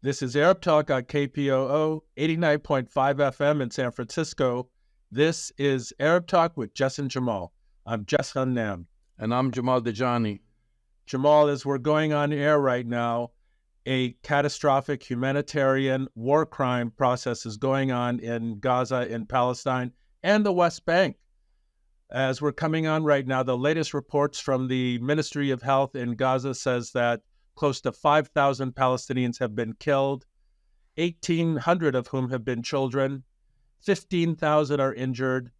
This is Arab Talk on KPOO 89.5 FM in San Francisco. This is Arab Talk with Jess and Jamal. I'm Jess Hannam. And I'm Jamal Dejani. Jamal, as we're going on air right now, a catastrophic humanitarian war crime process is going on in Gaza, in Palestine, and the West Bank. As we're coming on right now, the latest reports from the Ministry of Health in Gaza says that close to 5,000 Palestinians have been killed, 1,800 of whom have been children, 15,000 are injured.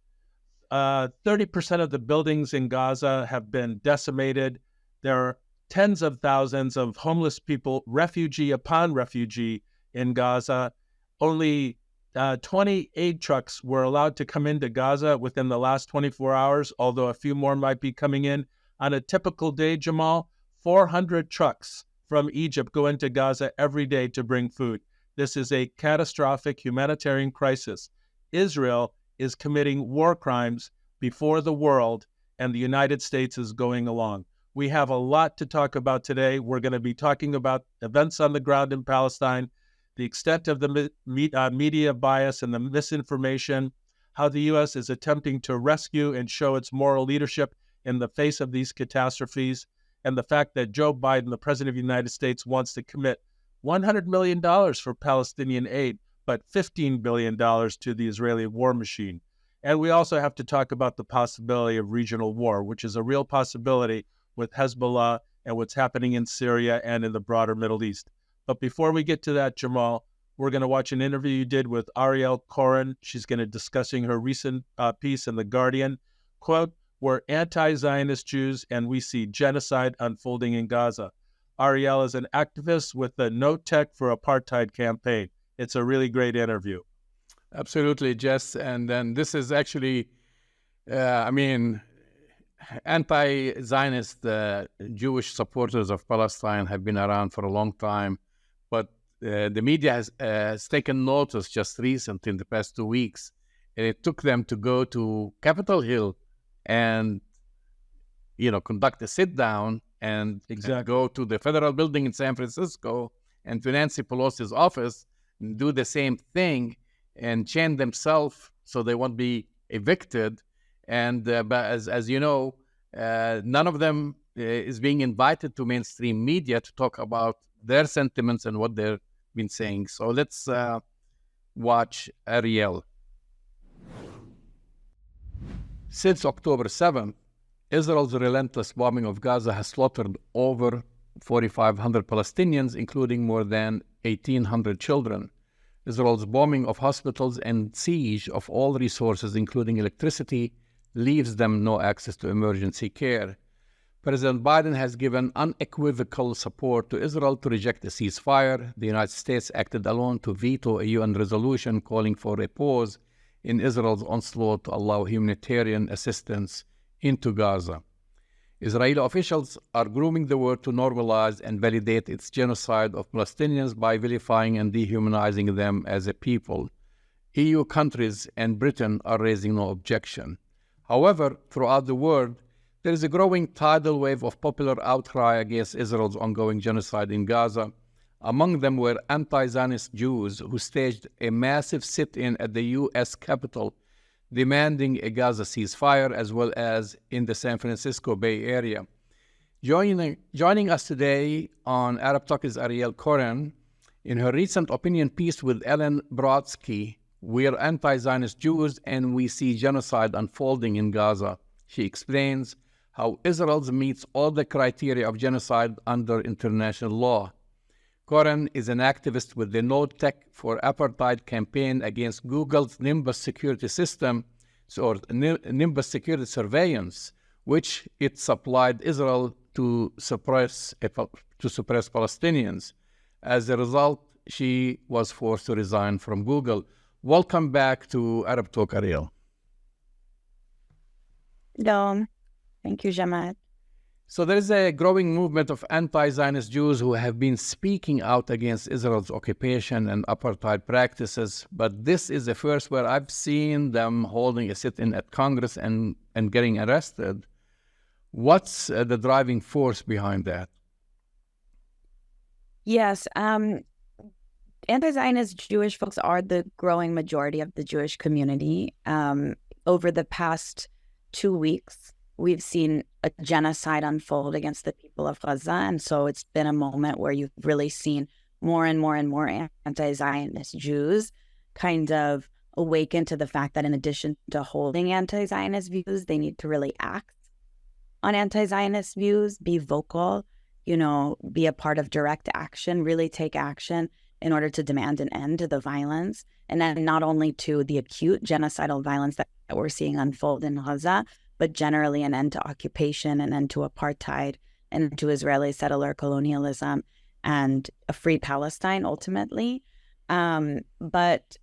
30% of the buildings in Gaza have been decimated. There are tens of thousands of homeless people, refugee upon refugee in Gaza. Only 20 aid trucks were allowed to come into Gaza within the last 24 hours, although a few more might be coming in. On a typical day, Jamal, 400 trucks from Egypt go into Gaza every day to bring food. This is a catastrophic humanitarian crisis. Israel is committing war crimes before the world, and the United States is going along. We have a lot to talk about today. We're going to be talking about events on the ground in Palestine, the extent of the media bias and the misinformation, how the U.S. is attempting to rescue and show its moral leadership in the face of these catastrophes, and the fact that Joe Biden, the President of the United States, wants to commit $100 million for Palestinian aid, but $15 billion to the Israeli war machine. And we also have to talk about the possibility of regional war, which is a real possibility with Hezbollah and what's happening in Syria and in the broader Middle East. But before we get to that, Jamal, we're going to watch an interview you did with Ariel Koren. She's going to discussing her recent piece in The Guardian. Quote, "We're anti-Zionist Jews and we see genocide unfolding in Gaza." Ariel is an activist with the No Tech for Apartheid campaign. It's a really great interview. Absolutely, Jess. And then this is actually, anti-Zionist Jewish supporters of Palestine have been around for a long time. But the media has taken notice just recently in the past 2 weeks. And it took them to go to Capitol Hill and, conduct a sit-down and go to the federal building in San Francisco and to Nancy Pelosi's office and do the same thing and chain themselves so they won't be evicted. And but as you know, none of them is being invited to mainstream media to talk about their sentiments and what they've been saying. So let's watch Ariel. Since October 7th, Israel's relentless bombing of Gaza has slaughtered over 4,500 Palestinians, including more than 1,800 children. Israel's bombing of hospitals and siege of all resources, including electricity, leaves them no access to emergency care. President Biden has given unequivocal support to Israel to reject a ceasefire. The United States acted alone to veto a UN resolution calling for a pause in Israel's onslaught to allow humanitarian assistance into Gaza. Israeli officials are grooming the world to normalize and validate its genocide of Palestinians by vilifying and dehumanizing them as a people. EU countries and Britain are raising no objection. However, throughout the world, there is a growing tidal wave of popular outcry against Israel's ongoing genocide in Gaza. Among them were anti-Zionist Jews who staged a massive sit-in at the U.S. Capitol demanding a Gaza ceasefire, as well as in the San Francisco Bay Area. Joining us today on Arab Talk is Ariel Koren. In her recent opinion piece with Ellen Brotsky, "We are anti-Zionist Jews and we see genocide unfolding in Gaza," she explains how Israel meets all the criteria of genocide under international law. Koren is an activist with the No Tech for Apartheid campaign against Google's Nimbus security system, or Nimbus security surveillance, which it supplied Israel to suppress Palestinians. As a result, she was forced to resign from Google. Welcome back to Arab Talk, Ariel. Hello. Thank you, Jamal. So there is a growing movement of anti-Zionist Jews who have been speaking out against Israel's occupation and apartheid practices, but this is the first where I've seen them holding a sit-in at Congress and getting arrested. What's the driving force behind that? Yes, Anti-Zionist Jewish folks are the growing majority of the Jewish community. Over the past 2 weeks, we've seen a genocide unfold against the people of Gaza. And so it's been a moment where you've really seen more and more and more anti-Zionist Jews kind of awaken to the fact that in addition to holding anti-Zionist views, they need to really act on anti-Zionist views, be vocal, be a part of direct action, really take action in order to demand an end to the violence. And then not only to the acute genocidal violence that we're seeing unfold in Gaza, but generally an end to occupation, an end to apartheid, an end to Israeli settler colonialism, and a free Palestine ultimately. But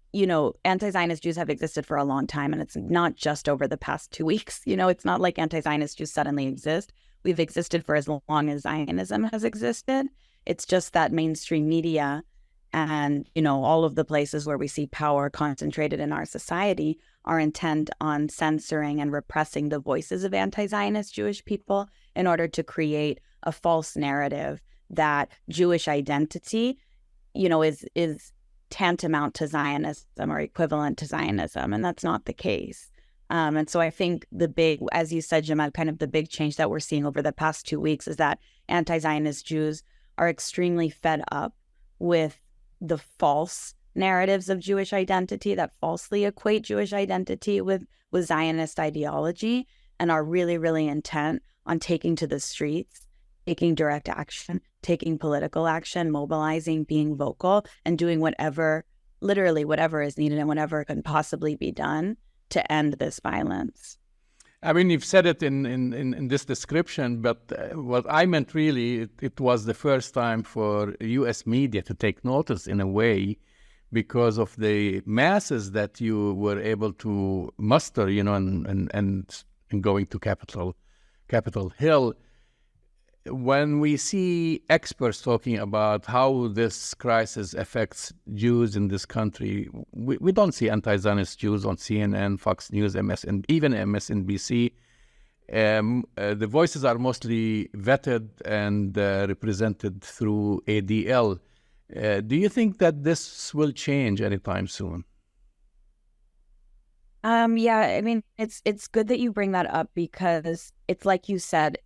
anti-Zionist Jews have existed for a long time, and it's not just over the past 2 weeks. It's not like anti-Zionist Jews suddenly exist. We've existed for as long as Zionism has existed. It's just that mainstream media and, all of the places where we see power concentrated in our society are intent on censoring and repressing the voices of anti-Zionist Jewish people in order to create a false narrative that Jewish identity, is tantamount to Zionism or equivalent to Zionism, and that's not the case. And so I think as you said, Jamal, kind of the big change that we're seeing over the past 2 weeks is that anti-Zionist Jews are extremely fed up with the false narratives of Jewish identity that falsely equate Jewish identity with Zionist ideology, and are really, really intent on taking to the streets, taking direct action, taking political action, mobilizing, being vocal, and doing literally whatever is needed and whatever can possibly be done to end this violence. I mean, you've said it in this description, but what I meant really, it was the first time for U.S. media to take notice in a way, because of the masses that you were able to muster, and going to Capitol Hill. When we see experts talking about how this crisis affects Jews in this country, we don't see anti-Zionist Jews on CNN, Fox News, even MSNBC. The voices are mostly vetted and represented through ADL. Do you think that this will change anytime soon? Yeah, I mean, it's good that you bring that up, because it's like you said,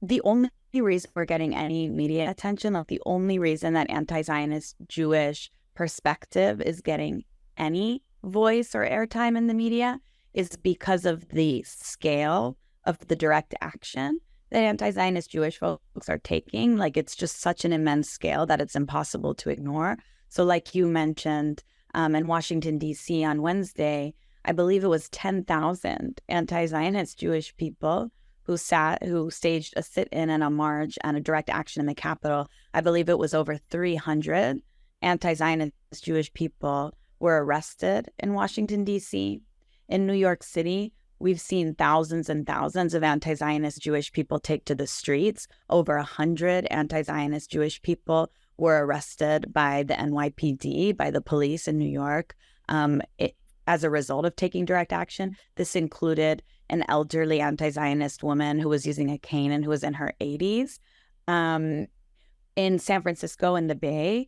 the only reason we're getting any media attention, like the only reason that anti-Zionist Jewish perspective is getting any voice or airtime in the media is because of the scale of the direct action that anti-Zionist Jewish folks are taking. Like, it's just such an immense scale that it's impossible to ignore. So like you mentioned, in Washington, D.C. on Wednesday, I believe it was 10,000 anti-Zionist Jewish people who staged a sit-in and a march and a direct action in the Capitol. I believe it was over 300 anti-Zionist Jewish people were arrested in Washington, D.C. In New York City, we've seen thousands and thousands of anti-Zionist Jewish people take to the streets. Over 100 anti-Zionist Jewish people were arrested by the NYPD, by the police in New York, as a result of taking direct action. This included an elderly anti-Zionist woman who was using a cane and who was in her 80s. In San Francisco, in the Bay,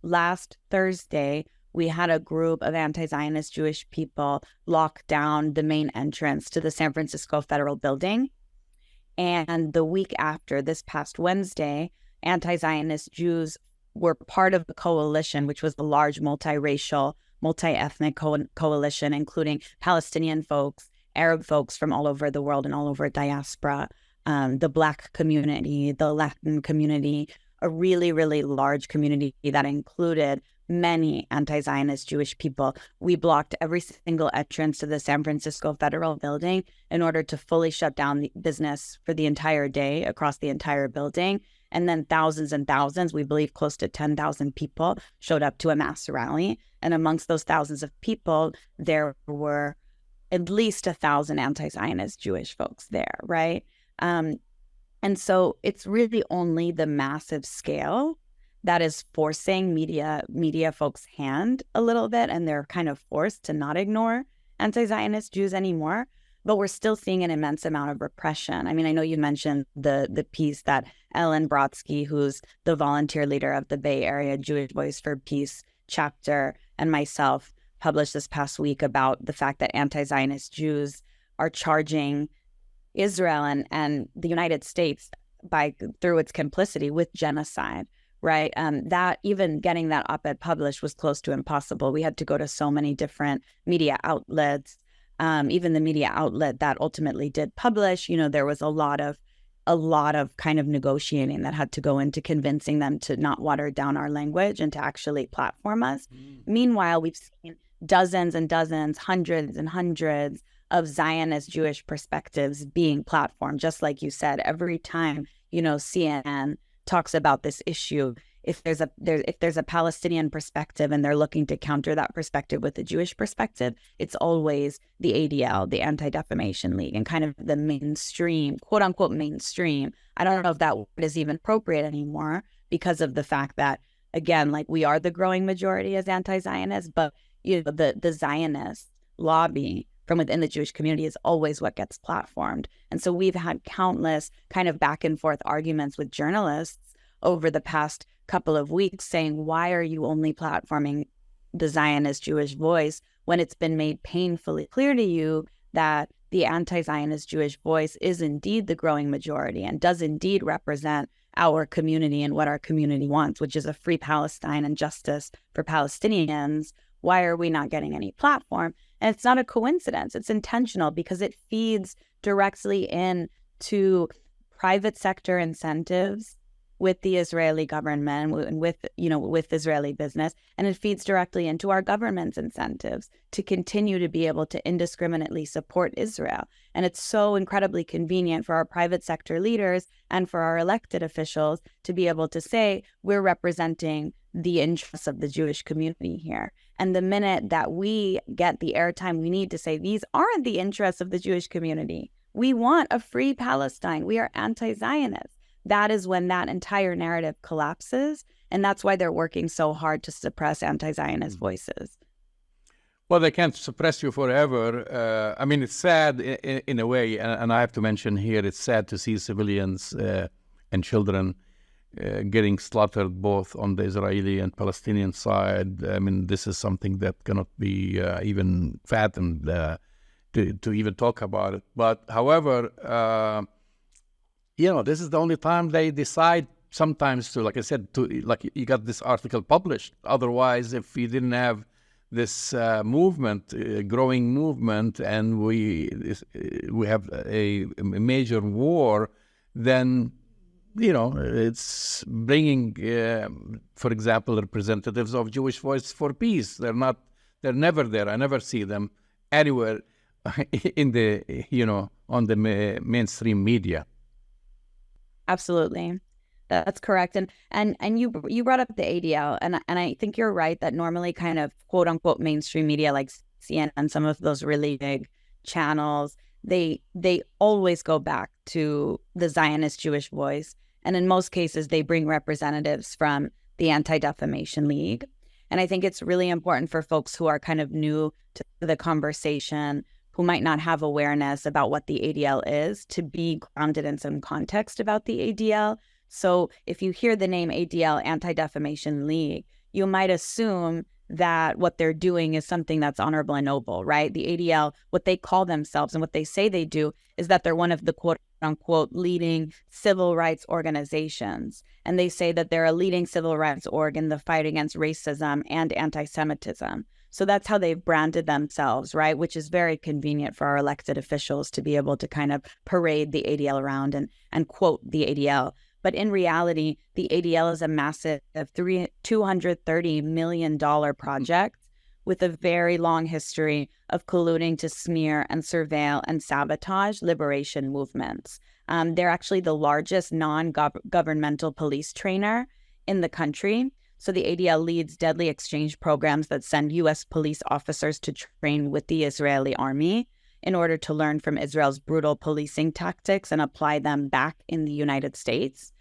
last Thursday, we had a group of anti-Zionist Jewish people lock down the main entrance to the San Francisco Federal Building. And the week after, this past Wednesday, anti-Zionist Jews were part of the coalition, which was the large multiracial, multi-ethnic coalition, including Palestinian folks, Arab folks from all over the world and all over diaspora, the Black community, the Latin community, a really, really large community that included many anti-Zionist Jewish people. We blocked every single entrance to the San Francisco Federal Building in order to fully shut down the business for the entire day across the entire building. And then thousands and thousands, we believe close to 10,000 people showed up to a mass rally. And amongst those thousands of people, there were at least 1,000 anti-Zionist Jewish folks there, right? And so it's really only the massive scale that is forcing media folks' hand a little bit, and they're kind of forced to not ignore anti-Zionist Jews anymore. but we're still seeing an immense amount of repression. I mean, I know you mentioned the piece that Ellen Brotsky, who's the volunteer leader of the Bay Area Jewish Voice for Peace chapter, and myself published this past week about the fact that anti-Zionist Jews are charging Israel and the United States through its complicity with genocide, right? That even getting that op-ed published was close to impossible. We had to go to so many different media outlets. Even the media outlet that ultimately did publish, there was a lot of kind of negotiating that had to go into convincing them to not water down our language and to actually platform us. Meanwhile, we've seen dozens and dozens, hundreds and hundreds of Zionist Jewish perspectives being platformed. Just like you said, every time, CNN talks about this issue, if there's a Palestinian perspective and they're looking to counter that perspective with a Jewish perspective, it's always the ADL, the Anti-Defamation League, and kind of the mainstream, quote unquote mainstream. I don't know if that word is even appropriate anymore because of the fact that, again, like we are the growing majority as anti-Zionists, but the Zionist lobby from within the Jewish community is always what gets platformed. And so we've had countless kind of back and forth arguments with journalists over the past couple of weeks saying, why are you only platforming the Zionist Jewish voice when it's been made painfully clear to you that the anti-Zionist Jewish voice is indeed the growing majority and does indeed represent our community and what our community wants, which is a free Palestine and justice for Palestinians. Why are we not getting any platform? And it's not a coincidence. It's intentional because it feeds directly into private sector incentives with the Israeli government and with Israeli business, and it feeds directly into our government's incentives to continue to be able to indiscriminately support Israel. And it's so incredibly convenient for our private sector leaders and for our elected officials to be able to say, we're representing the interests of the Jewish community here. And the minute that we get the airtime we need to say, these aren't the interests of the Jewish community, we want a free Palestine, we are anti-Zionist, that is when that entire narrative collapses. And that's why they're working so hard to suppress anti-Zionist voices. Well, they can't suppress you forever. I mean, it's sad in a way, and I have to mention here, it's sad to see civilians and children getting slaughtered both on the Israeli and Palestinian side. I mean, this is something that cannot be even fathomed to even talk about it. But however, this is the only time they decide sometimes to, like I said, like you got this article published. Otherwise, if we didn't have this movement, growing movement, and we have a major war, then, it's bringing, for example, representatives of Jewish Voice for Peace. They're never there. I never see them anywhere in the, on the mainstream media. Absolutely. That's correct. And you brought up the ADL, and I think you're right that normally kind of quote unquote mainstream media like CNN, some of those really big channels, they always go back to the Zionist Jewish Voice. And in most cases, they bring representatives from the Anti-Defamation League. And I think it's really important for folks who are kind of new to the conversation, who might not have awareness about what the ADL is, to be grounded in some context about the ADL. So if you hear the name ADL, Anti-Defamation League, you might assume that what they're doing is something that's honorable and noble, right? The ADL, what they call themselves and what they say they do is that they're one of the quote unquote leading civil rights organizations. And they say that they're a leading civil rights org in the fight against racism and anti-Semitism. So that's how they've branded themselves, right? Which is very convenient for our elected officials to be able to kind of parade the ADL around and quote the ADL. But in reality, the ADL is a massive $230 million project with a very long history of colluding to smear and surveil and sabotage liberation movements. They're actually the largest non-governmental police trainer in the country. So the ADL leads deadly exchange programs that send U.S. police officers to train with the Israeli army in order to learn from Israel's brutal policing tactics and apply them back in the United States.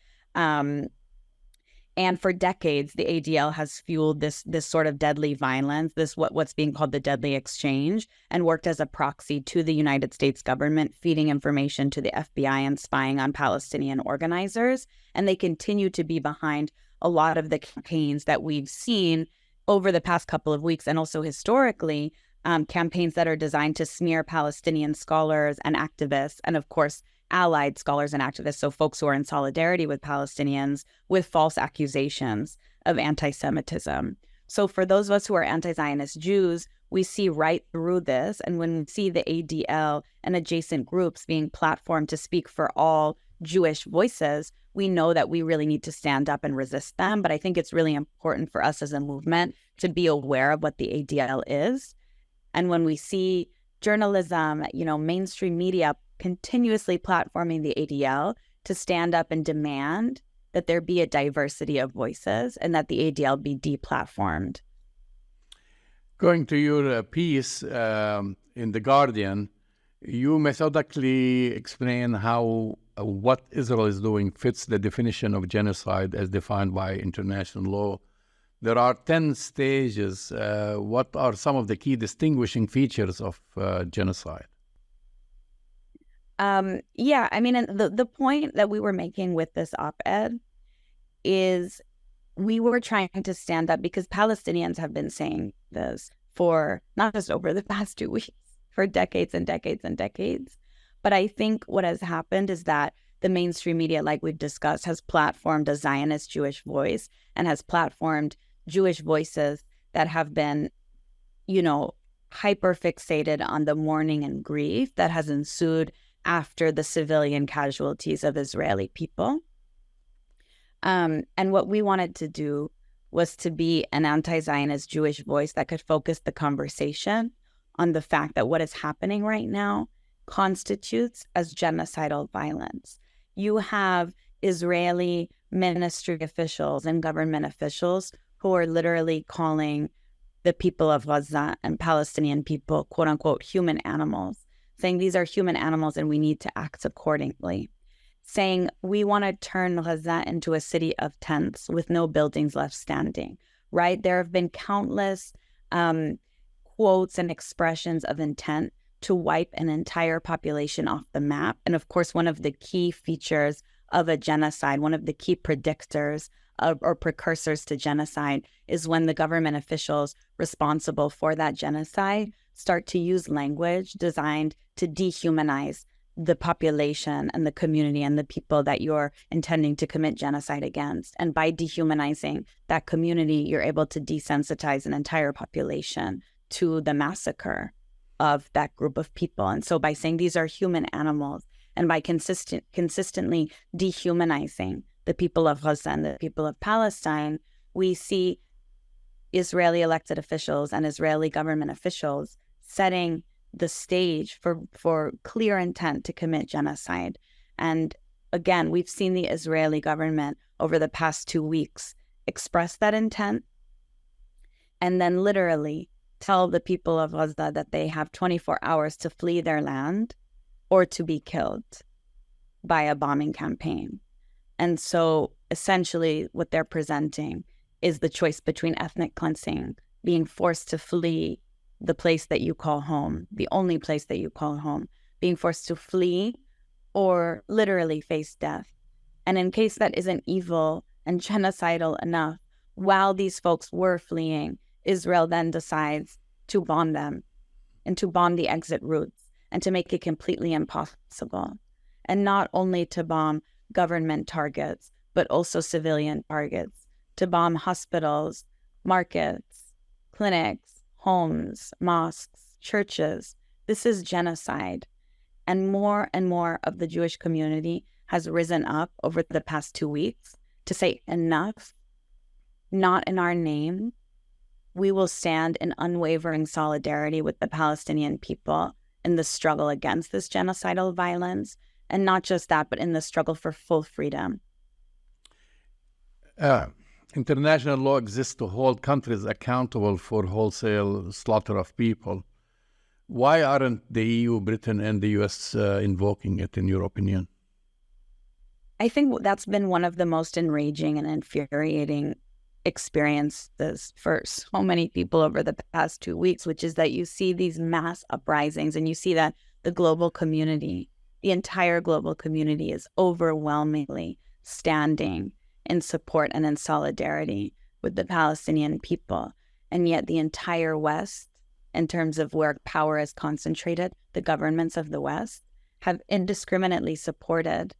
And for decades, the ADL has fueled this sort of deadly violence, what's being called the deadly exchange, and worked as a proxy to the United States government, feeding information to the FBI and spying on Palestinian organizers. And they continue to be behind a lot of the campaigns that we've seen over the past couple of weeks, and also historically, campaigns that are designed to smear Palestinian scholars and activists, and of course, allied scholars and activists, so folks who are in solidarity with Palestinians, with false accusations of anti-Semitism. So for those of us who are anti-Zionist Jews, we see right through this. And when we see the ADL and adjacent groups being platformed to speak for all Jewish voices, we know that we really need to stand up and resist them. But I think it's really important for us as a movement to be aware of what the ADL is. And when we see journalism, mainstream media continuously platforming the ADL, to stand up and demand that there be a diversity of voices and that the ADL be deplatformed. Going to your piece in The Guardian, you methodically explain how what Israel is doing fits the definition of genocide as defined by international law. There are 10 stages. What are some of the key distinguishing features of genocide? The point that we were making with this op-ed is we were trying to stand up, because Palestinians have been saying this for not just over the past 2 weeks, for decades and decades and decades. But I think what has happened is that the mainstream media, like we've discussed, has platformed a Zionist Jewish voice and has platformed Jewish voices that have been, hyper-fixated on the mourning and grief that has ensued after the civilian casualties of Israeli people. And what we wanted to do was to be an anti-Zionist Jewish voice that could focus the conversation on the fact that what is happening right now constitutes as genocidal violence. You have Israeli ministry officials and government officials who are literally calling the people of Gaza and Palestinian people, quote unquote, human animals, saying these are human animals and we need to act accordingly, saying we want to turn Gaza into a city of tents with no buildings left standing, right? There have been countless quotes and expressions of intent to wipe an entire population off the map. And of course, one of the key features of a genocide, one of the key predictors or precursors to genocide, is when the government officials responsible for that genocide start to use language designed to dehumanize the population and the community and the people that you're intending to commit genocide against. And by dehumanizing that community, you're able to desensitize an entire population to the massacre of that group of people. And so by saying these are human animals, and by consistently dehumanizing the people of Gaza and the people of Palestine, we see Israeli elected officials and Israeli government officials setting the stage for clear intent to commit genocide. And again, we've seen the Israeli government over the past 2 weeks express that intent and then literally tell the people of Gaza that they have 24 hours to flee their land or to be killed by a bombing campaign. And so essentially what they're presenting is the choice between ethnic cleansing, being forced to flee the place that you call home, the only place that you call home, being forced to flee or literally face death. And in case that isn't evil and genocidal enough, while these folks were fleeing, Israel then decides to bomb them and to bomb the exit routes and to make it completely impossible. And not only to bomb government targets, but also civilian targets, to bomb hospitals, markets, clinics, homes, mosques, churches. This is genocide. And more of the Jewish community has risen up over the past 2 weeks to say enough, not in our name. We will stand in unwavering solidarity with the Palestinian people in the struggle against this genocidal violence. And not just that, but in the struggle for full freedom. International law exists to hold countries accountable for wholesale slaughter of people. Why aren't the EU, Britain, and the US invoking it, in your opinion? I think that's been one of the most enraging and infuriating experiences for so many people over the past 2 weeks, which is that you see these mass uprisings and you see that the global community, the entire global community, is overwhelmingly standing in support and in solidarity with the Palestinian people. And yet the entire West, in terms of where power is concentrated, the governments of the West have indiscriminately supported,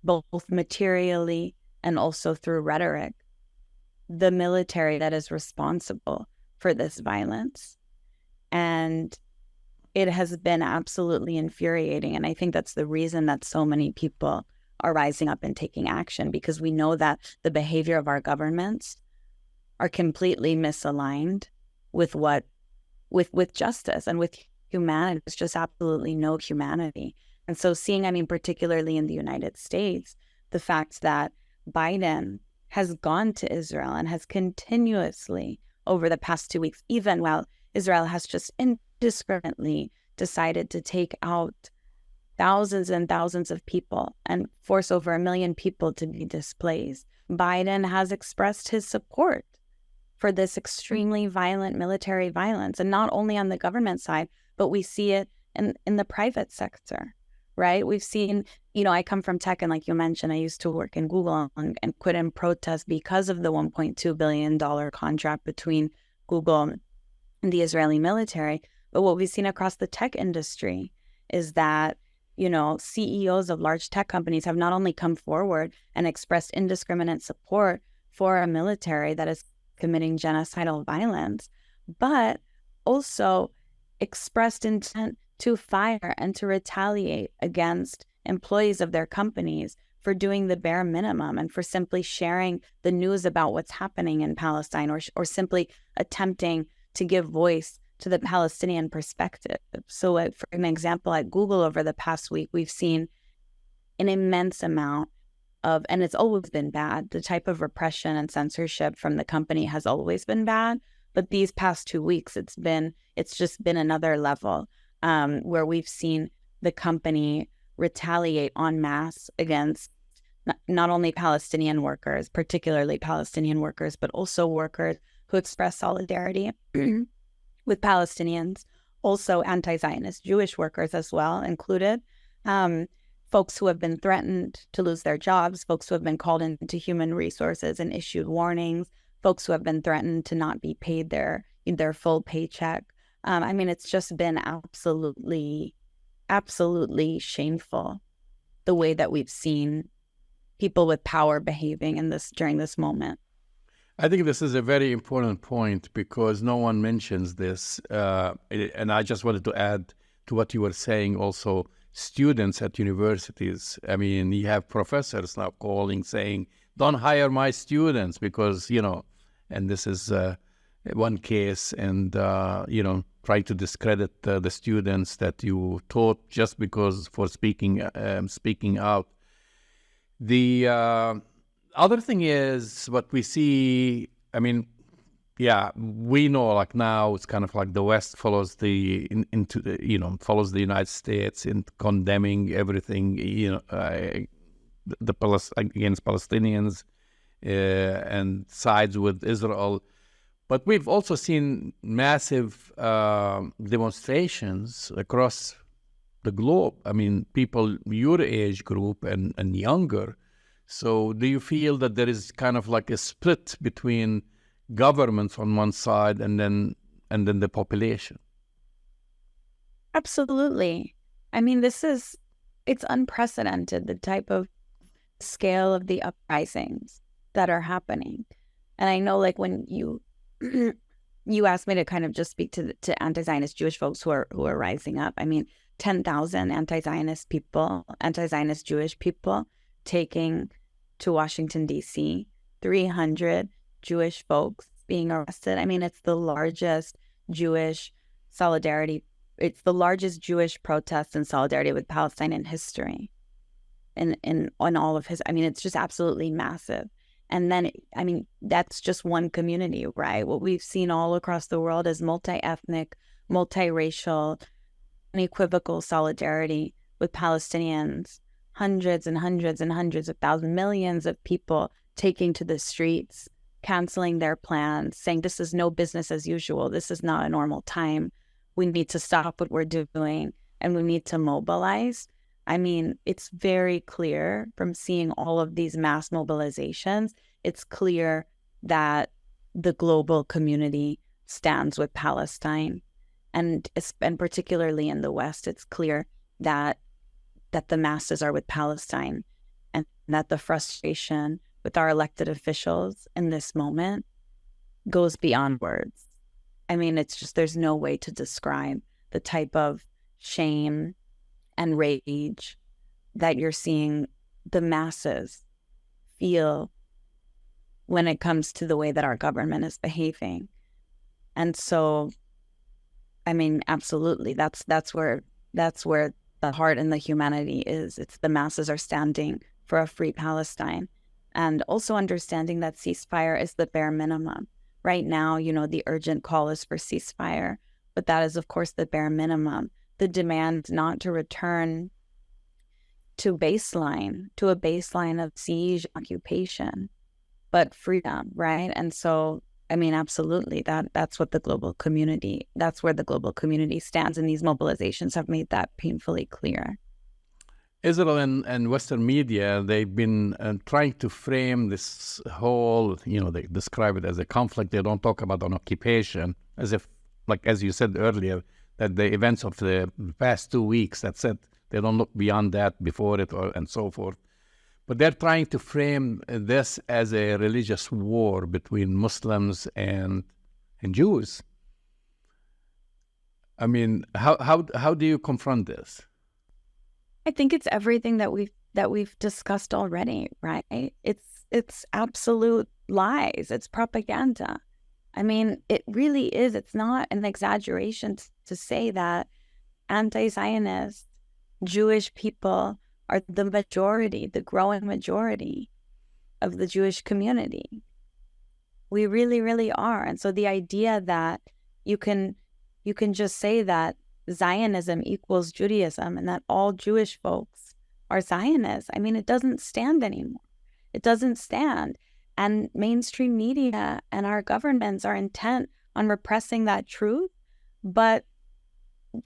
both materially and also through rhetoric, the military that is responsible for this violence. And it has been absolutely infuriating. And I think that's the reason that so many people are rising up and taking action, because we know that the behavior of our governments are completely misaligned with with justice and with humanity. There's just absolutely no humanity. And so seeing, particularly in the United States, the fact that Biden has gone to Israel and has continuously over the past 2 weeks, even while Israel has just indiscriminately decided to take out thousands and thousands of people and force over 1 million people to be displaced, Biden has expressed his support for this extremely violent military violence. And not only on the government side, but we see it in the private sector, right? We've seen, I come from tech, and like you mentioned, I used to work in Google and quit in protest because of the $1.2 billion contract between Google and the Israeli military. But what we've seen across the tech industry is that, CEOs of large tech companies have not only come forward and expressed indiscriminate support for a military that is committing genocidal violence, but also expressed intent to fire and to retaliate against employees of their companies for doing the bare minimum and for simply sharing the news about what's happening in Palestine, or simply attempting to give voice to the Palestinian perspective. So for an example, at Google over the past week, we've seen an immense amount of, and it's always been bad, the type of repression and censorship from the company has always been bad. But these past 2 weeks, it's just been another level, where we've seen the company retaliate en masse against not only Palestinian workers, particularly Palestinian workers, but also workers who express solidarity with Palestinians, also anti-Zionist Jewish workers as well included, folks who have been threatened to lose their jobs, folks who have been called into human resources and issued warnings, folks who have been threatened to not be paid their full paycheck. It's just been absolutely, absolutely shameful the way that we've seen people with power behaving during this moment. I think this is a very important point because no one mentions this. And I just wanted to add to what you were saying also, students at universities. You have professors now calling saying, don't hire my students because, and this is one case, and, try to discredit the students that you taught just because for speaking out. The other thing is what we see, we know like now it's kind of like the West follows follows the United States in condemning everything, against Palestinians and sides with Israel. But we've also seen massive demonstrations across the globe. People your age group and younger. So do you feel that there is kind of like a split between governments on one side and then the population? Absolutely. It's unprecedented, the type of scale of the uprisings that are happening. And I know, like, when you asked me to kind of just speak to anti-Zionist Jewish folks who are rising up. 10,000 anti-Zionist Jewish people taking to Washington, D.C., 300 Jewish folks being arrested. It's the largest Jewish solidarity. It's the largest Jewish protest in solidarity with Palestine in history. In all of his, it's just absolutely massive. And then, that's just one community, right? What we've seen all across the world is multi-ethnic, multiracial, unequivocal solidarity with Palestinians hundreds and hundreds and hundreds of thousands, millions of people taking to the streets, canceling their plans, saying this is no business as usual. This is not a normal time. We need to stop what we're doing and we need to mobilize. I mean, it's very clear from seeing all of these mass mobilizations, it's clear that the global community stands with Palestine. And particularly in the West, it's clear that the masses are with Palestine, and that the frustration with our elected officials in this moment goes beyond words. I mean, it's just, there's no way to describe the type of shame and rage that you're seeing the masses feel when it comes to the way that our government is behaving. And so, I mean, absolutely, that's where the heart and the humanity is. It's the masses are standing for a free Palestine, and also understanding that ceasefire is the bare minimum. Right now, the urgent call is for ceasefire, but that is, of course, the bare minimum. The demand not to return to a baseline of siege, occupation, but freedom, right? And so, I mean, absolutely, that's where the global community stands, and these mobilizations have made that painfully clear. Israel and Western media, they've been trying to frame this whole, they describe it as a conflict. They don't talk about an occupation, as if, like, as you said earlier, that the events of the past 2 weeks, that's it. They don't look beyond that, before it, and so forth. But they're trying to frame this as a religious war between Muslims and Jews. I mean, how do you confront this? I think it's everything that we've discussed already, right? It's absolute lies. It's propaganda. I mean, it really is. It's not an exaggeration to say that anti-Zionist Jewish people are the majority, the growing majority of the Jewish community. We really, really are. And so the idea that you can just say that Zionism equals Judaism and that all Jewish folks are Zionists, I mean, it doesn't stand anymore. It doesn't stand. And mainstream media and our governments are intent on repressing that truth, but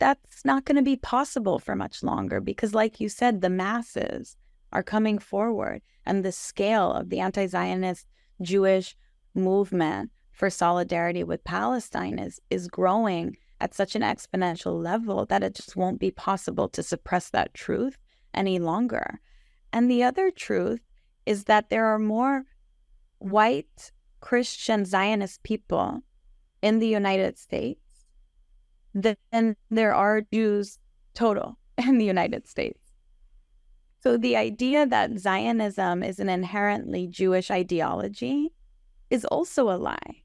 that's not going to be possible for much longer, because, like you said, the masses are coming forward, and the scale of the anti-Zionist Jewish movement for solidarity with Palestine is growing at such an exponential level that it just won't be possible to suppress that truth any longer. And the other truth is that there are more white Christian Zionist people in the United States than there are Jews total in the United States. So the idea that Zionism is an inherently Jewish ideology is also a lie.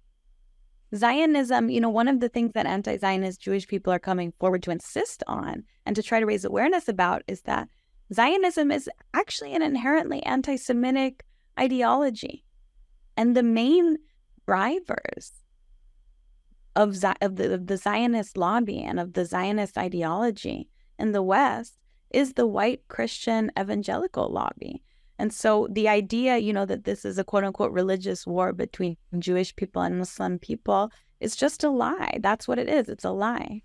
Zionism, one of the things that anti-Zionist Jewish people are coming forward to insist on and to try to raise awareness about is that Zionism is actually an inherently anti-Semitic ideology. And the main drivers of the Zionist lobby and of the Zionist ideology in the West is the white Christian evangelical lobby. And so the idea, that this is a quote-unquote religious war between Jewish people and Muslim people is just a lie. That's what it is. It's a lie.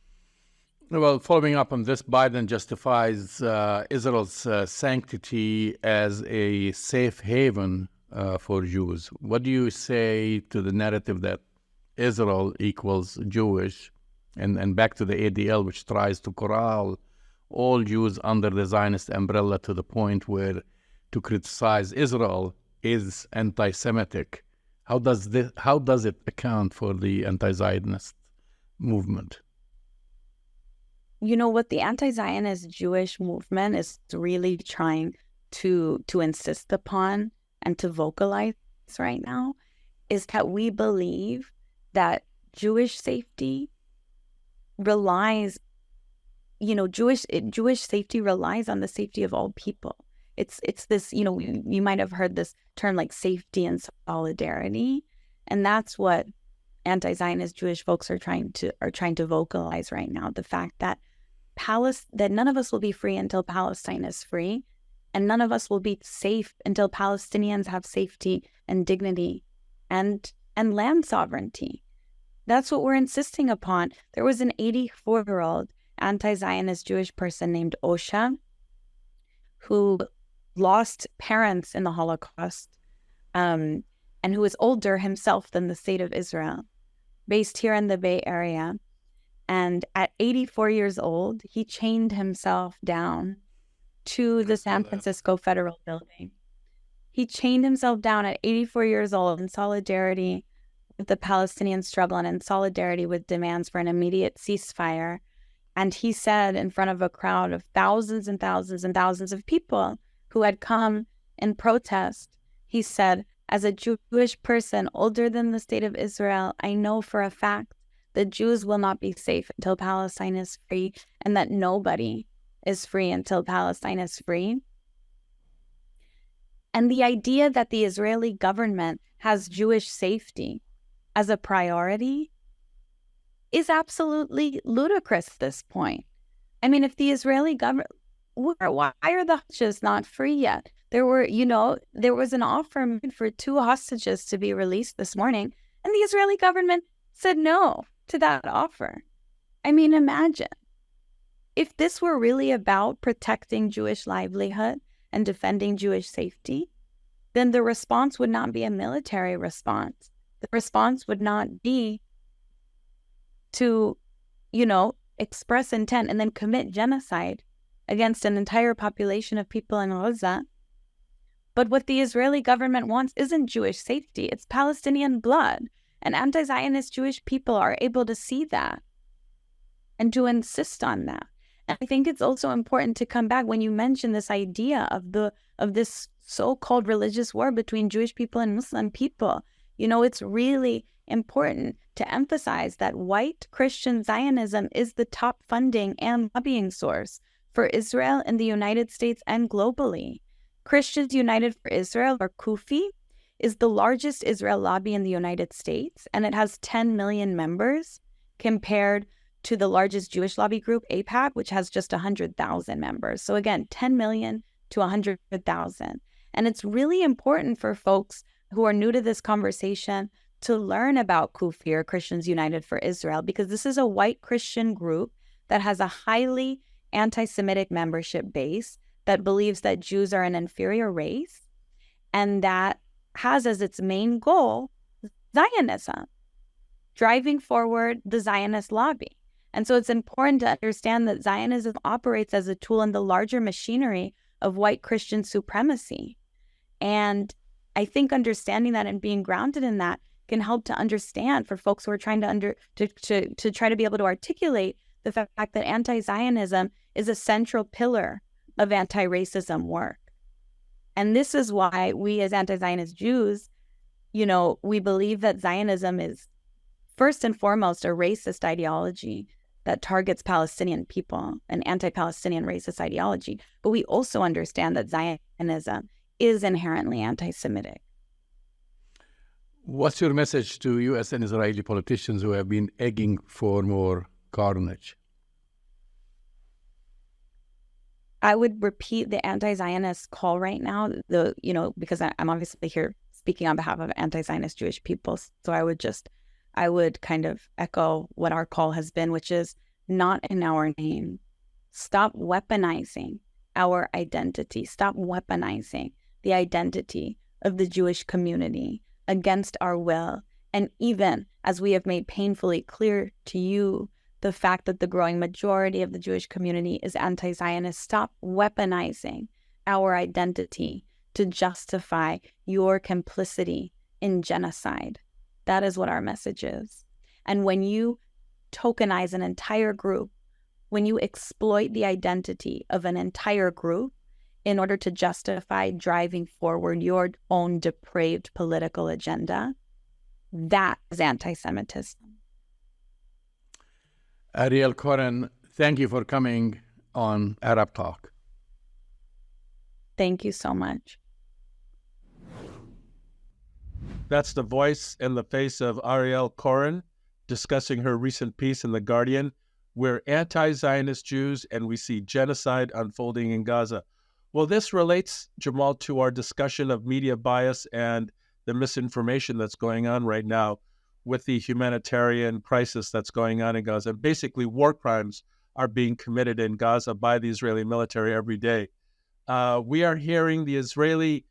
Well, following up on this, Biden justifies Israel's sanctity as a safe haven for Jews. What do you say to the narrative that Israel equals Jewish, and back to the ADL, which tries to corral all Jews under the Zionist umbrella to the point where to criticize Israel is anti-Semitic? How does it account for the anti-Zionist movement? What the anti-Zionist Jewish movement is really trying to insist upon and to vocalize right now is that we believe that Jewish safety relies, Jewish safety relies on the safety of all people. It's this, you might have heard this term like safety and solidarity, and that's what anti-Zionist Jewish folks are trying to vocalize right now. The fact that that none of us will be free until Palestine is free, And none of us will be safe until Palestinians have safety and dignity and land sovereignty. That's what we're insisting upon. There was an 84-year-old anti-Zionist Jewish person named Osha who lost parents in the Holocaust and who is older himself than the state of Israel, based here in the Bay Area. And at 84 years old, he chained himself down to the San Francisco Federal Building. He chained himself down at 84 years old in solidarity with the Palestinian struggle and in solidarity with demands for an immediate ceasefire. And he said in front of a crowd of thousands and thousands and thousands of people who had come in protest, he said, as a Jewish person older than the state of Israel, I know for a fact that Jews will not be safe until Palestine is free, and that nobody is free until Palestine is free. And the idea that the Israeli government has Jewish safety as a priority is absolutely ludicrous at this point. I mean, if the Israeli government, why are the hostages not free yet? There was an offer made for 2 hostages to be released this morning, and the Israeli government said no to that offer. I mean, imagine if this were really about protecting Jewish livelihood and defending Jewish safety, then the response would not be a military response. The response would not be to, express intent and then commit genocide against an entire population of people in Gaza. But what the Israeli government wants isn't Jewish safety, it's Palestinian blood. And anti-Zionist Jewish people are able to see that and to insist on that. And I think it's also important to come back when you mention this idea of this so-called religious war between Jewish people and Muslim people. It's really important to emphasize that white Christian Zionism is the top funding and lobbying source for Israel in the United States and globally. Christians United for Israel, or CUFI, is the largest Israel lobby in the United States, and it has 10 million members compared to the largest Jewish lobby group, AIPAC, which has just 100,000 members. So again, 10 million to 100,000. And it's really important for folks who are new to this conversation to learn about CUFI, or Christians United for Israel, because this is a white Christian group that has a highly anti-Semitic membership base that believes that Jews are an inferior race, and that has as its main goal Zionism, driving forward the Zionist lobby. And so it's important to understand that Zionism operates as a tool in the larger machinery of white Christian supremacy. And I think understanding that and being grounded in that can help to understand for folks who are trying to try to be able to articulate the fact that anti-Zionism is a central pillar of anti-racism work. And this is why we as anti-Zionist Jews, we believe that Zionism is first and foremost a racist ideology that targets Palestinian people, an anti-Palestinian racist ideology. But we also understand that Zionism is inherently anti-Semitic. What's your message to U.S. and Israeli politicians who have been egging for more carnage? I would repeat the anti-Zionist call right now, because I'm obviously here speaking on behalf of anti-Zionist Jewish people. So I would kind of echo what our call has been, which is not in our name. Stop weaponizing our identity. Stop weaponizing the identity of the Jewish community against our will. And even as we have made painfully clear to you, the fact that the growing majority of the Jewish community is anti-Zionist, stop weaponizing our identity to justify your complicity in genocide. That is what our message is. And when you tokenize an entire group, when you exploit the identity of an entire group in order to justify driving forward your own depraved political agenda, that is anti-Semitism. Ariel Koren, thank you for coming on Arab Talk. Thank you so much. That's the voice and the face of Ariel Koren discussing her recent piece in The Guardian. We're anti-Zionist Jews and we see genocide unfolding in Gaza. Well, this relates, Jamal, to our discussion of media bias and the misinformation that's going on right now with the humanitarian crisis that's going on in Gaza. Basically, war crimes are being committed in Gaza by the Israeli military every day. We are hearing the Israeli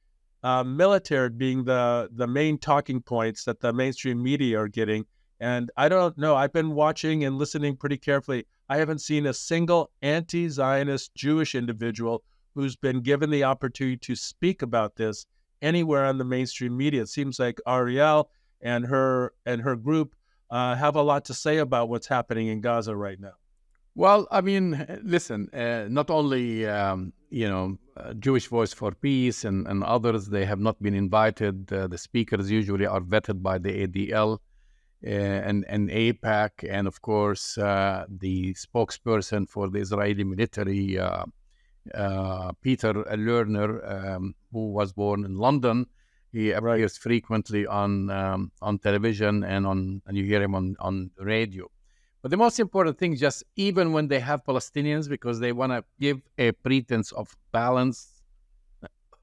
military being the main talking points that the mainstream media are getting. And I don't know, I've been watching and listening pretty carefully. I haven't seen a single anti-Zionist Jewish individual who's been given the opportunity to speak about this anywhere on the mainstream media. It seems like Ariel and her group have a lot to say about what's happening in Gaza right now. Well, I mean, listen, not only, Jewish Voice for Peace and others, they have not been invited. The speakers usually are vetted by the ADL and AIPAC, and of course, the spokesperson for the Israeli military, Peter Lerner, who was born in London. He appears frequently on television and you hear him on the radio. But the most important thing, just even when they have Palestinians, because they want to give a pretense of balance,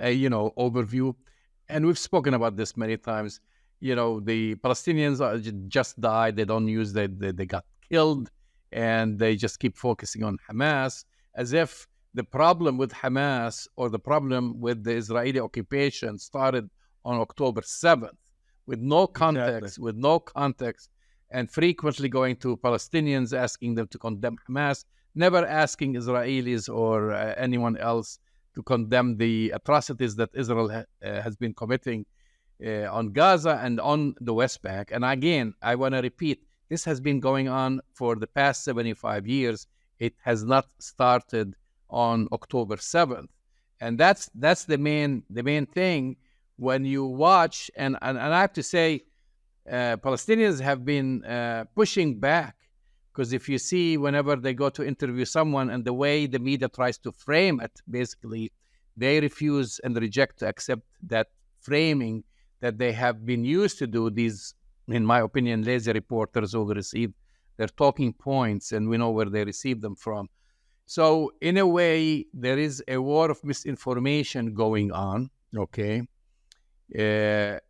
overview, and we've spoken about this many times. The Palestinians just died. They don't use they got killed, and they just keep focusing on Hamas as if the problem with Hamas or the problem with the Israeli occupation started on October 7th with no context, and frequently going to Palestinians, asking them to condemn Hamas, never asking Israelis or anyone else to condemn the atrocities that Israel has been committing on Gaza and on the West Bank. And again, I want to repeat, this has been going on for the past 75 years. It has not started on October 7th. And that's the main thing when you watch, and I have to say, Palestinians have been pushing back, because if you see whenever they go to interview someone and the way the media tries to frame it, basically they refuse and reject to accept that framing that they have been used to do. These, in my opinion, lazy reporters who receive their talking points, and we know where they receive them from. So in a way, there is a war of misinformation going on, okay? And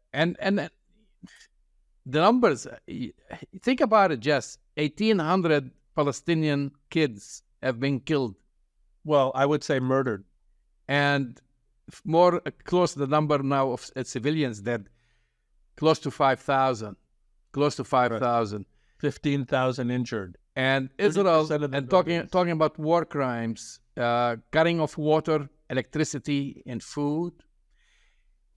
the numbers, think about it, Jess. 1,800 Palestinian kids have been killed. Well, I would say murdered. And more close to the number now of civilians dead, close to 5,000. Close to 5,000. Right. 15,000 injured. And Israel, and talking about war crimes, cutting off water, electricity, and food.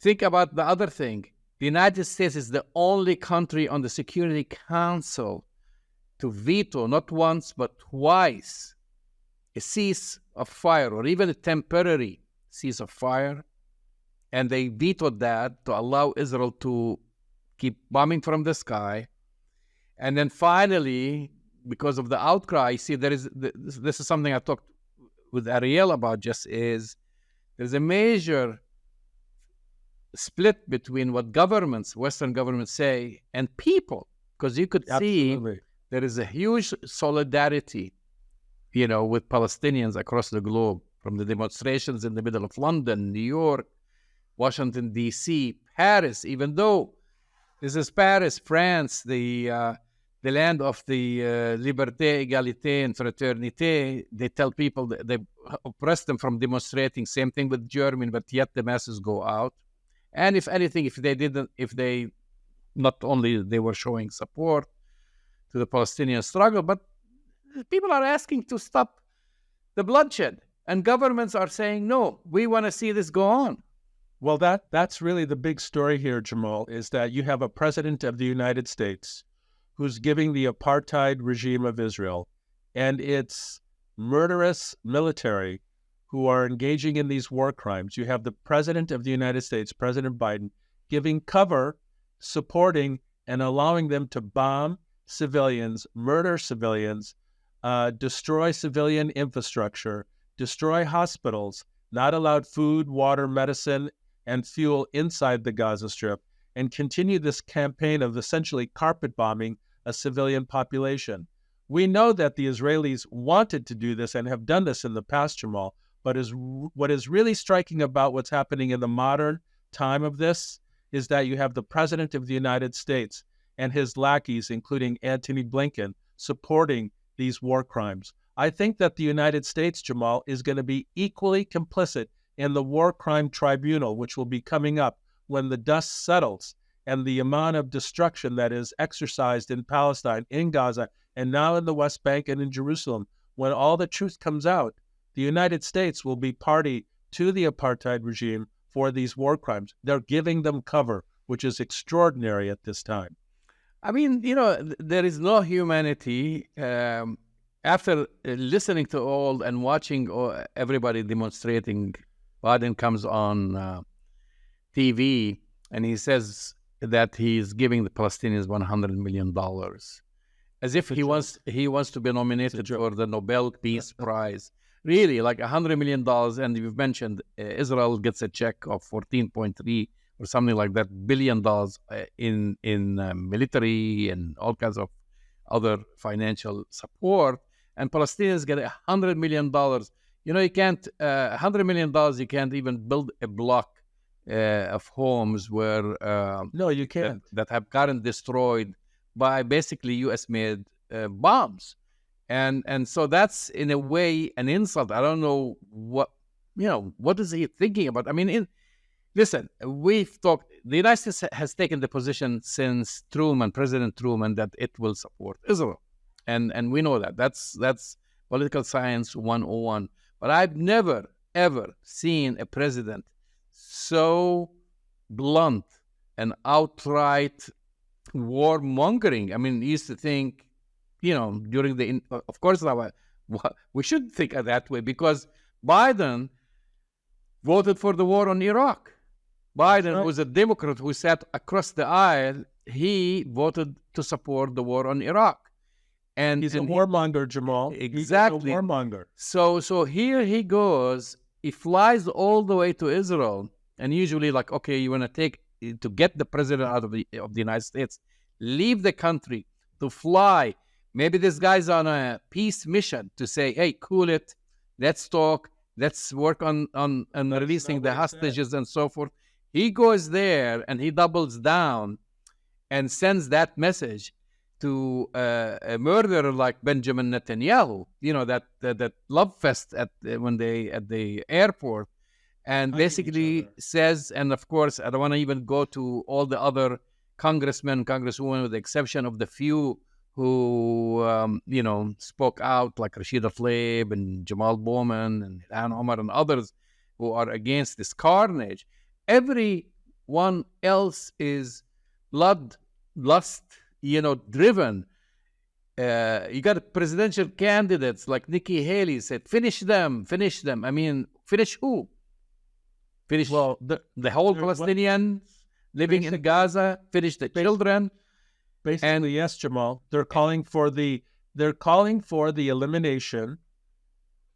Think about the other thing. The United States is the only country on the Security Council to veto, not once, but twice, a cease of fire, or even a temporary cease of fire. And they vetoed that to allow Israel to keep bombing from the sky. And then finally, because of the outcry, see, this is something I talked with Ariel about, just is there's a major split between what Western governments say, and people, because you could see there is a huge solidarity, with Palestinians across the globe, from the demonstrations in the middle of London, New York, Washington, D.C., Paris, even though this is Paris, France, the land of the liberté, égalité, and fraternité. They tell people that they oppress them from demonstrating. Same thing with Germany, but yet the masses go out. And if anything, not only they were showing support to the Palestinian struggle, but people are asking to stop the bloodshed. And governments are saying, no, we want to see this go on. Well, that's really the big story here, Jamal, is that you have a president of the United States who's giving the apartheid regime of Israel and its murderous military who are engaging in these war crimes. You have the president of the United States, President Biden, giving cover, supporting, and allowing them to bomb civilians, murder civilians, destroy civilian infrastructure, destroy hospitals, not allowed food, water, medicine, and fuel inside the Gaza Strip, and continue this campaign of essentially carpet bombing a civilian population. We know that the Israelis wanted to do this and have done this in the past, Jamal, But what is really striking about what's happening in the modern time of this is that you have the President of the United States and his lackeys, including Antony Blinken, supporting these war crimes. I think that the United States, Jamal, is going to be equally complicit in the war crime tribunal, which will be coming up when the dust settles and the amount of destruction that is exercised in Palestine, in Gaza, and now in the West Bank and in Jerusalem. When all the truth comes out, the United States will be party to the apartheid regime for these war crimes. They're giving them cover, which is extraordinary at this time. I mean, there is no humanity. After listening to all and watching everybody demonstrating, Biden comes on TV and he says that he's giving the Palestinians $100 million, as if he wants to be nominated for the Nobel Peace Prize. Really, like $100 million, and you've mentioned Israel gets a check of 14.3 or something like that billion dollars in military and all kinds of other financial support, and Palestinians get $100 million. You can't $100 million. You can't even build a block of homes where no, you can't that have gotten destroyed by basically U.S.-made bombs. And so that's in a way an insult. I don't know what is he thinking about? I mean, listen, we've talked. The United States has taken the position since President Truman, that it will support Israel, and we know that. That's political science 101. But I've never ever seen a president so blunt and outright warmongering. I mean, he used to think. During of course, we should think of that way, because Biden voted for the war on Iraq. Biden was a Democrat who sat across the aisle. He voted to support the war on Iraq. And he's a warmonger, Jamal. Exactly. He's a warmonger. So here he goes. He flies all the way to Israel. And usually, okay, you want to get the president out of the United States, leave the country to fly. Maybe this guy's on a peace mission to say, hey, cool it. Let's talk. Let's work on releasing the hostages and so forth. He goes there and he doubles down and sends that message to a murderer like Benjamin Netanyahu, that love fest at the airport, and basically says, and of course, I don't want to even go to all the other congressmen, congresswomen, with the exception of the few who, spoke out, like Rashida Tlaib and Jamal Bowman and Ilhan Omar and others who are against this carnage. Everyone else is bloodlust, driven. You got presidential candidates like Nikki Haley said, finish them. I mean, finish who? Finish the whole Palestinians living in Gaza, finish the children. Basically, yes, Jamal. They're calling for the elimination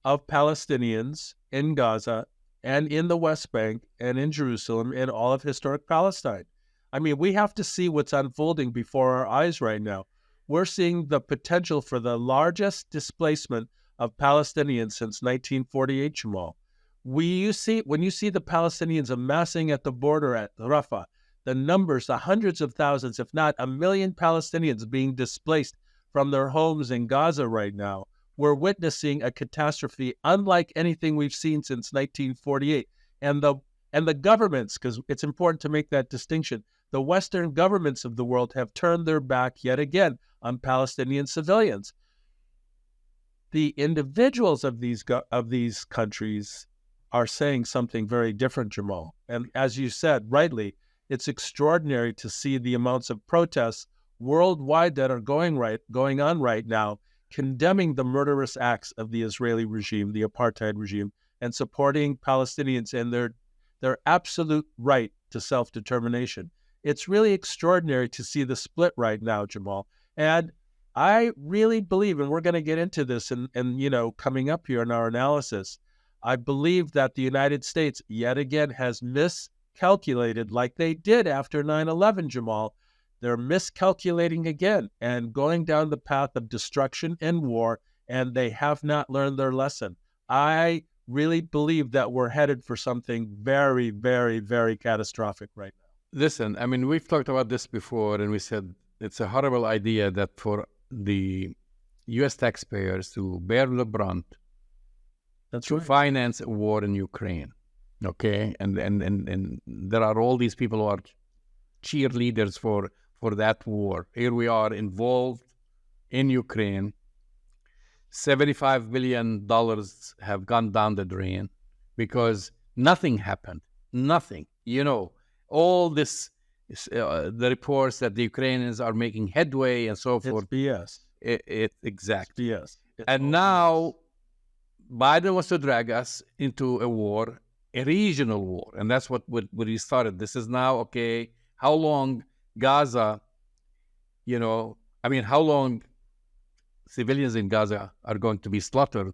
of Palestinians in Gaza and in the West Bank and in Jerusalem and all of historic Palestine. I mean, we have to see what's unfolding before our eyes right now. We're seeing the potential for the largest displacement of Palestinians since 1948, Jamal. When you see the Palestinians amassing at the border at Rafah, the numbers, the hundreds of thousands, if not 1 million Palestinians being displaced from their homes in Gaza right now, we're witnessing a catastrophe unlike anything we've seen since 1948. And the governments, because it's important to make that distinction, the Western governments of the world have turned their back yet again on Palestinian civilians. The individuals of these countries are saying something very different, Jamal. And as you said, rightly, it's extraordinary to see the amounts of protests worldwide that are going on right now, condemning the murderous acts of the Israeli regime, the apartheid regime, and supporting Palestinians and their absolute right to self-determination. It's really extraordinary to see the split right now, Jamal. And I really believe, and we're going to get into this and coming up here in our analysis, I believe that the United States yet again has miscalculated, like they did after 9/11, Jamal. They're miscalculating again and going down the path of destruction and war, and they have not learned their lesson. I really believe that we're headed for something very, very, very catastrophic right now. Listen, I mean, we've talked about this before, and we said it's a horrible idea that for the U.S. taxpayers to bear the brunt to finance a war in Ukraine. Okay, and there are all these people who are cheerleaders for that war. Here we are involved in Ukraine. $75 billion have gone down the drain because nothing happened. Nothing. You know, all this, the reports that the Ukrainians are making headway and so forth. It's BS. Exactly. It's BS. And now Biden wants to drag us into a war, a regional war. And that's what he started. This is now, okay, how long Gaza, how long civilians in Gaza are going to be slaughtered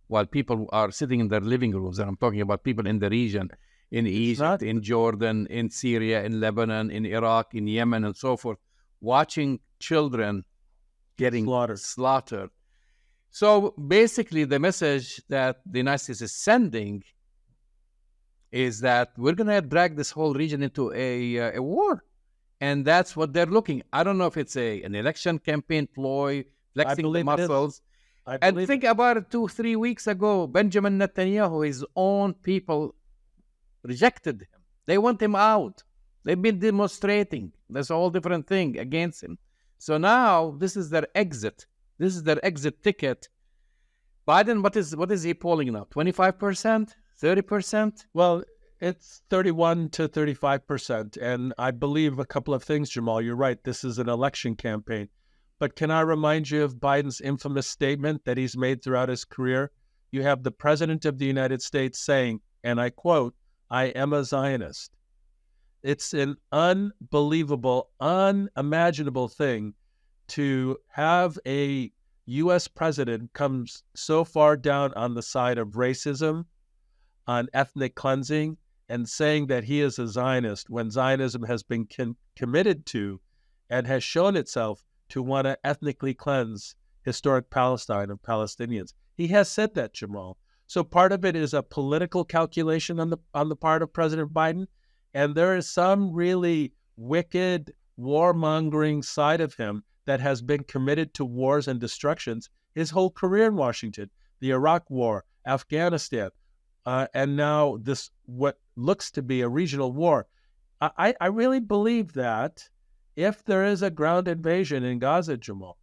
while people are sitting in their living rooms? And I'm talking about people in the region, in Egypt, in Jordan, in Syria, in Lebanon, in Iraq, in Yemen, and so forth, watching children getting slaughtered. So basically, the message that the United States is sending is that we're going to drag this whole region into a war. And that's what they're looking. I don't know if it's an election campaign ploy, flexing the muscles. And think about it, 2-3 weeks ago, Benjamin Netanyahu, his own people rejected him. They want him out. They've been demonstrating. That's a whole different thing against him. So now this is their exit. This is their exit ticket. Biden, what is he polling now? 25%? 30%? Well, it's 31 to 35%. And I believe a couple of things, Jamal. You're right. This is an election campaign. But can I remind you of Biden's infamous statement that he's made throughout his career? You have the President of the United States saying, and I quote, "I am a Zionist." It's an unbelievable, unimaginable thing to have a U.S. president come so far down on the side of racism, on ethnic cleansing, and saying that he is a Zionist when Zionism has been committed to and has shown itself to want to ethnically cleanse historic Palestine of Palestinians. He has said that, Jamal. So part of it is a political calculation on the part of President Biden, and there is some really wicked warmongering side of him that has been committed to wars and destructions his whole career in Washington, the Iraq War, Afghanistan, and now this, what looks to be a regional war. I really believe that if there is a ground invasion in Gaza, Jamal,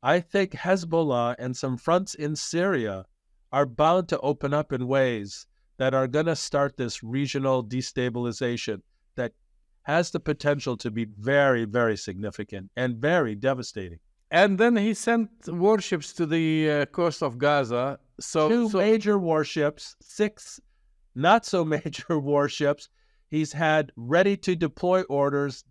I think Hezbollah and some fronts in Syria are bound to open up in ways that are going to start this regional destabilization that has the potential to be very, very significant and very devastating. And then he sent warships to the coast of Gaza. Two major warships, 6 not so major warships. He's had ready to deploy orders,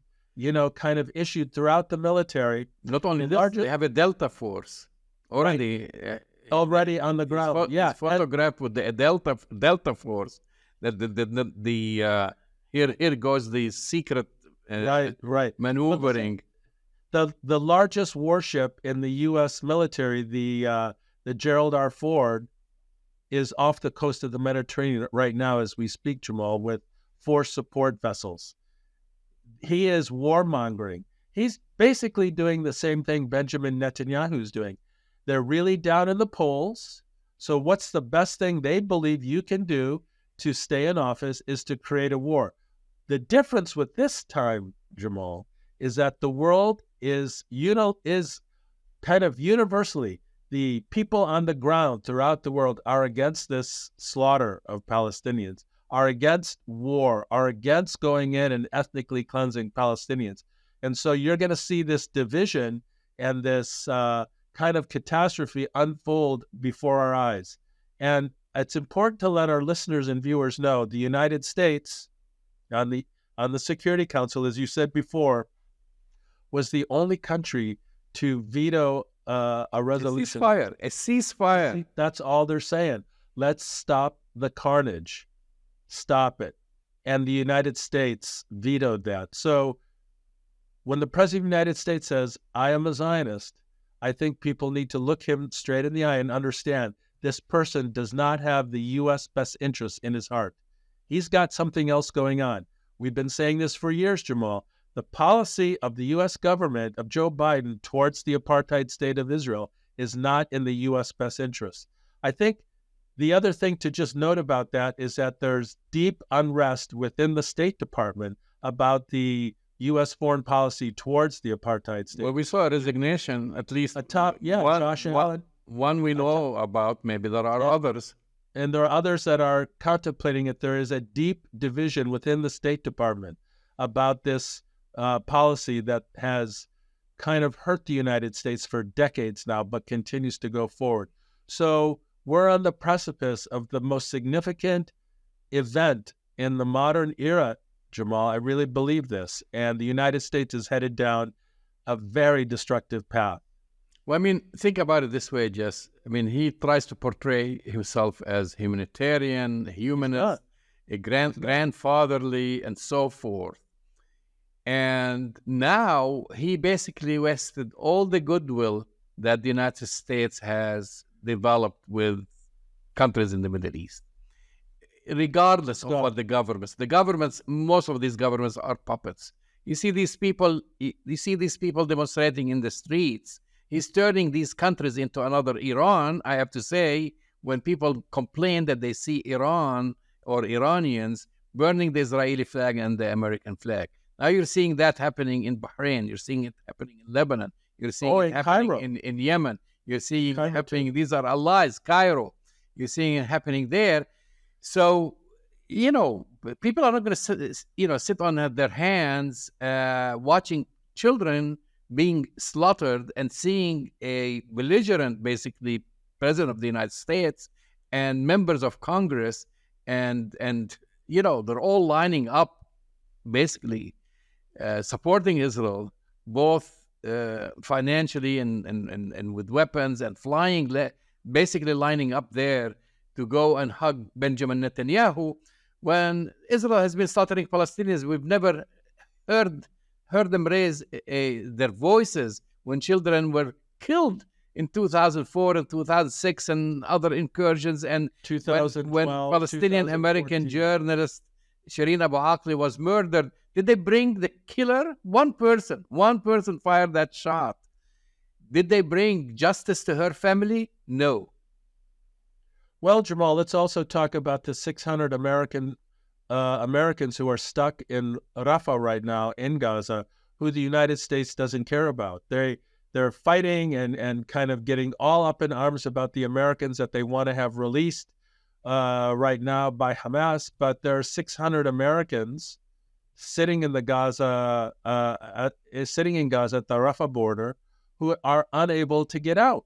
kind of issued throughout the milmilitary. Not only this, they have a Delta force already. Right. Already on the ground. It's photographed with the Delta force. Here goes the secret maneuvering. The largest warship in the U.S. military, the Gerald R. Ford, is off the coast of the Mediterranean right now as we speak, Jamal, with 4 support vessels. He is warmongering. He's basically doing the same thing Benjamin Netanyahu is doing. They're really down in the polls. So what's the best thing they believe you can do to stay in office is to create a war. The difference with this time, Jamal, is that the world is kind of universally, the people on the ground throughout the world are against this slaughter of Palestinians, are against war, are against going in and ethnically cleansing Palestinians. And so you're going to see this division and this kind of catastrophe unfold before our eyes. And it's important to let our listeners and viewers know the United States on the Security Council, as you said before, was the only country to veto a resolution. A ceasefire. That's all they're saying. Let's stop the carnage. Stop it. And the United States vetoed that. So when the President of the United States says, "I am a Zionist," I think people need to look him straight in the eye and understand this person does not have the U.S. best interests in his heart. He's got something else going on. We've been saying this for years, Jamal. The policy of the U.S. government, of Joe Biden, towards the apartheid state of Israel is not in the U.S. best interest. I think the other thing to just note about that is that there's deep unrest within the State Department about the U.S. foreign policy towards the apartheid state. Well, we saw a resignation, at least Josh Allen. One we know about. Maybe there are others. And there are others that are contemplating it. There is a deep division within the State Department about this policy that has kind of hurt the United States for decades now, but continues to go forward. So we're on the precipice of the most significant event in the modern era, Jamal. I really believe this. And the United States is headed down a very destructive path. Well, I mean, think about it this way, Jess. I mean, he tries to portray himself as humanitarian, humanist, a grandfatherly, and so forth. And now he basically wasted all the goodwill that the United States has developed with countries in the Middle East, regardless of what the governments, most of these governments are puppets. You see these people demonstrating in the streets. He's turning these countries into another Iran. I have to say, when people complain that they see Iran or Iranians burning the Israeli flag and the American flag. Now you're seeing that happening in Bahrain. You're seeing it happening in Lebanon. You're seeing it happening in Yemen. You're seeing it happening. These are allies, Cairo. You're seeing it happening there. So, people are not going to sit on their hands watching children being slaughtered and seeing a belligerent, basically, president of the United States and members of Congress and they're all lining up, basically, supporting Israel, both financially and with weapons and flying, basically lining up there to go and hug Benjamin Netanyahu. When Israel has been slaughtering Palestinians, we've never heard them raise their voices when children were killed in 2004 and 2006 and other incursions, and when Palestinian-American journalist Shireen Abu Akleh was murdered. Did they bring the killer? One person fired that shot. Did they bring justice to her family? No. Well, Jamal, let's also talk about the 600 Americans who are stuck in Rafah right now in Gaza, who the United States doesn't care about. They're fighting and kind of getting all up in arms about the Americans that they want to have released right now by Hamas, but there are 600 Americans sitting in Gaza at the Rafah border, who are unable to get out.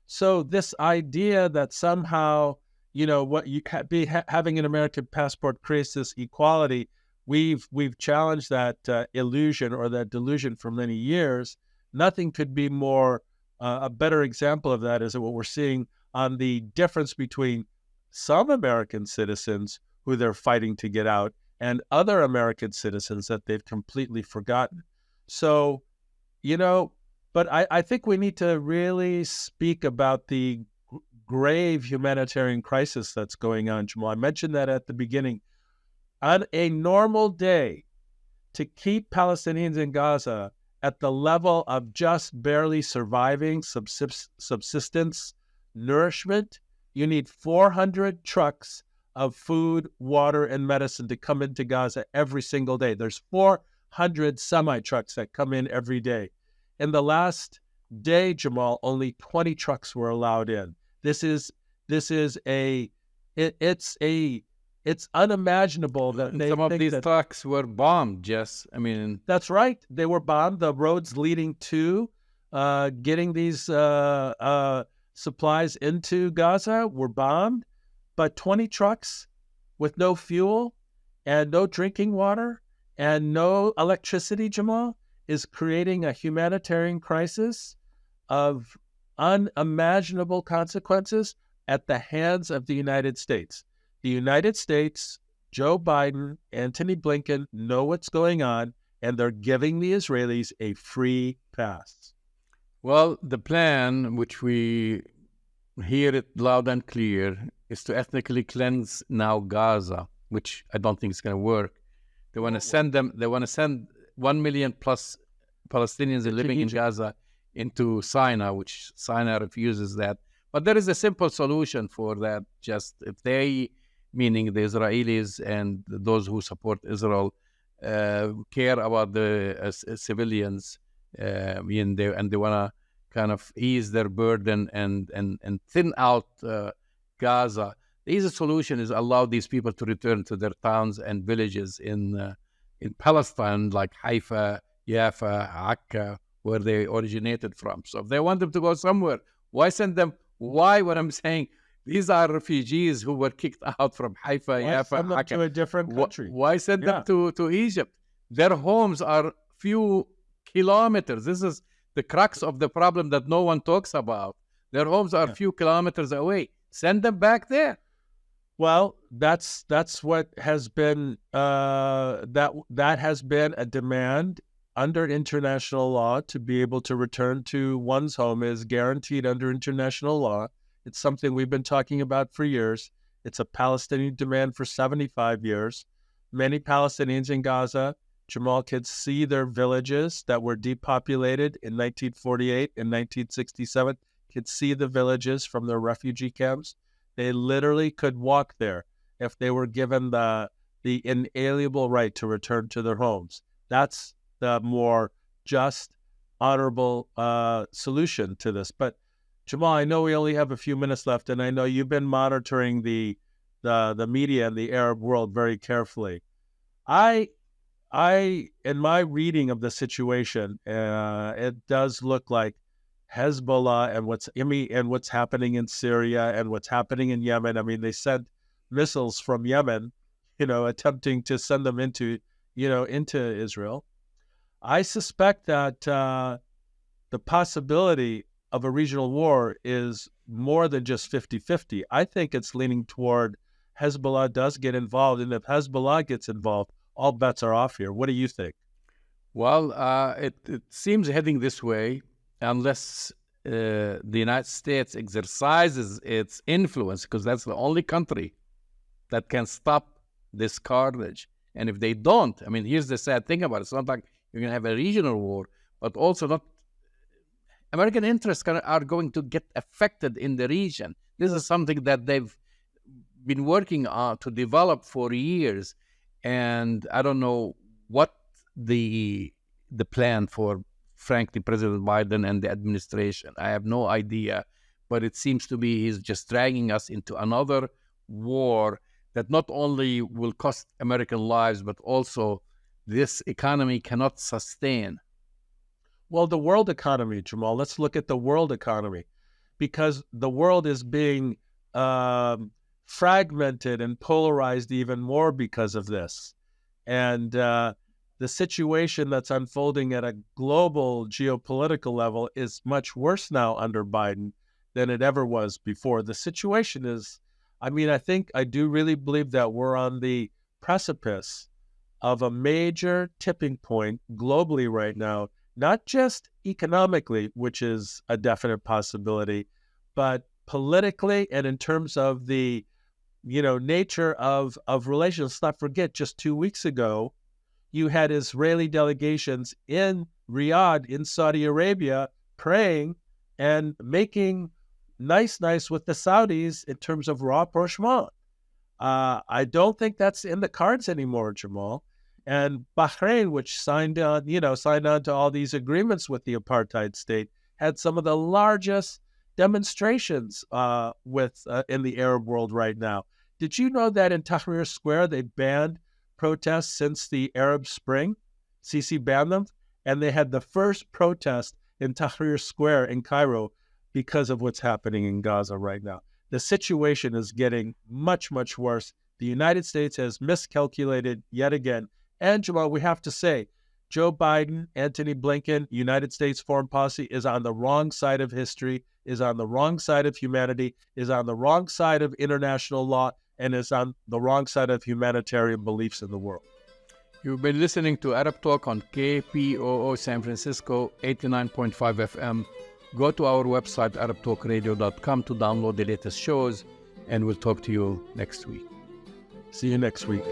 So this idea that somehow, having an American passport creates this equality, we've challenged that illusion or that delusion for many years. Nothing could be more a better example of that is what we're seeing on the difference between some American citizens who they're fighting to get out and other American citizens that they've completely forgotten. So, but I think we need to really speak about the grave humanitarian crisis that's going on, Jamal. I mentioned that at the beginning. On a normal day, to keep Palestinians in Gaza at the level of just barely surviving subsistence, nourishment, you need 400 trucks of food, water, and medicine to come into Gaza every single day. There's 400 semi-trucks that come in every day. In the last day, Jamal, only 20 trucks were allowed in. It's unimaginable that some of these trucks were bombed, Jess. I mean, that's right. They were bombed. The roads leading to getting these supplies into Gaza were bombed. But 20 trucks with no fuel and no drinking water and no electricity, Jamal, is creating a humanitarian crisis of unimaginable consequences at the hands of the United States. The United States, Joe Biden, Antony Blinken know what's going on, and they're giving the Israelis a free pass. Well, the plan, which we hear it loud and clear, is to ethnically cleanse now Gaza, which I don't think is going to work. They want to send them. They want to send 1 million plus Palestinians living in Gaza into Sinai, which Sinai refuses that. But there is a simple solution for that. Just if they, meaning the Israelis and those who support Israel, care about the civilians, and they want to kind of ease their burden and thin out Gaza. The easy solution is allow these people to return to their towns and villages in Palestine, like Haifa, Jaffa, Akka, where they originated from. So if they want them to go somewhere, why send them? Why? What I'm saying, these are refugees who were kicked out from Haifa, Jaffa, send them Akka. to a different country? Why send them to Egypt? Their homes are few kilometers. This is the crux of the problem that no one talks about. Their homes are few kilometers away. Send them back there. Well, that's what has been that has been a demand under international law. To be able to return to one's home is guaranteed under international law. It's something we've been talking about for years. It's a Palestinian demand for 75 years. Many Palestinians in Gaza, Jamal, could see their villages that were depopulated in 1948 and 1967, could see the villages from their refugee camps. They literally could walk there if they were given the inalienable right to return to their homes. That's the more just, honorable solution to this. But Jamal, I know we only have a few minutes left, and I know you've been monitoring the media and the Arab world very carefully. I, in my reading of the situation, it does look like Hezbollah and what's happening in Syria and what's happening in Yemen. I mean, they sent missiles from Yemen, attempting to send them into Israel. I suspect that the possibility of a regional war is more than just 50-50. I think it's leaning toward Hezbollah does get involved, and if Hezbollah gets involved, all bets are off here. What do you think? Well, it seems heading this way, unless the United States exercises its influence, because that's the only country that can stop this carnage. And if they don't, I mean, here's the sad thing about it. It's not like you're going to have a regional war, but also not American interests are going to get affected in the region. This is something that they've been working on to develop for years. And I don't know what the plan for, frankly, President Biden and the administration. I have no idea, but it seems to be he's just dragging us into another war that not only will cost American lives, but also this economy cannot sustain. Well, the world economy, Jamal, let's look at the world economy, because the world is being fragmented and polarized even more because of this. And the situation that's unfolding at a global geopolitical level is much worse now under Biden than it ever was before. The situation is, I do really believe that we're on the precipice of a major tipping point globally right now, not just economically, which is a definite possibility, but politically and in terms of the nature of relations. Let's not forget, just 2 weeks ago, you had Israeli delegations in Riyadh, in Saudi Arabia, praying and making nice with the Saudis in terms of rapprochement. I don't think that's in the cards anymore, Jamal. And Bahrain, which signed on to all these agreements with the apartheid state, had some of the largest demonstrations in the Arab world right now. Did you know that in Tahrir Square they banned protests since the Arab Spring? Sisi banned them, and they had the first protest in Tahrir Square in Cairo because of what's happening in Gaza right now. The situation is getting much worse. The United States has miscalculated yet again. And Jamal, we have to say, Joe Biden, Antony Blinken, United States foreign policy is on the wrong side of history, is on the wrong side of humanity, is on the wrong side of international law, and is on the wrong side of humanitarian beliefs in the world. You've been listening to Arab Talk on KPOO San Francisco 89.5 FM. Go to our website, arabtalkradio.com, to download the latest shows, and we'll talk to you next week. See you next week.